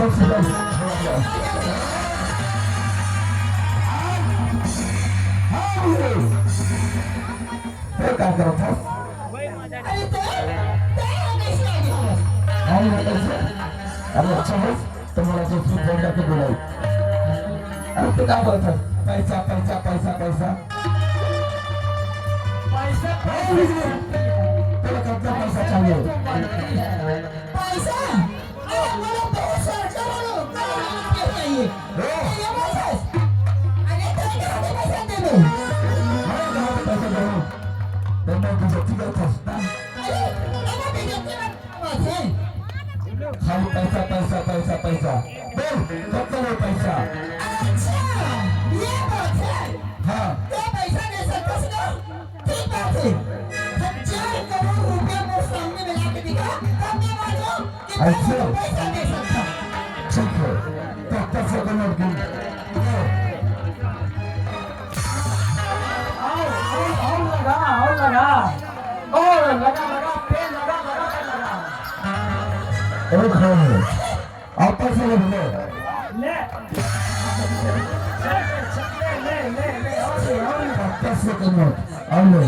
काय करत तुम्हाला जो सूट बोलला ते बोलाय तू काय बोलत पैसा पैसा पैसा पैसा तुला कसला पैसा चाहिए पैसा मला पैसा चाहिए पैसा पैसा पैसा पैसा बोल कितना पैसा अच्छा ये बात है हाँ तो पैसा दे सकते हो ठीक बात है 1000 करोड़ रुपया मेरे सामने मिला के दिखा तब मैं मालूम कि अच्छा पैसा दे सकता ठीक है तो पैसा का नोट गिन आओ लगा पेन लगा एक है आप पैसे ले ले ले पैसे का नोट आओ ले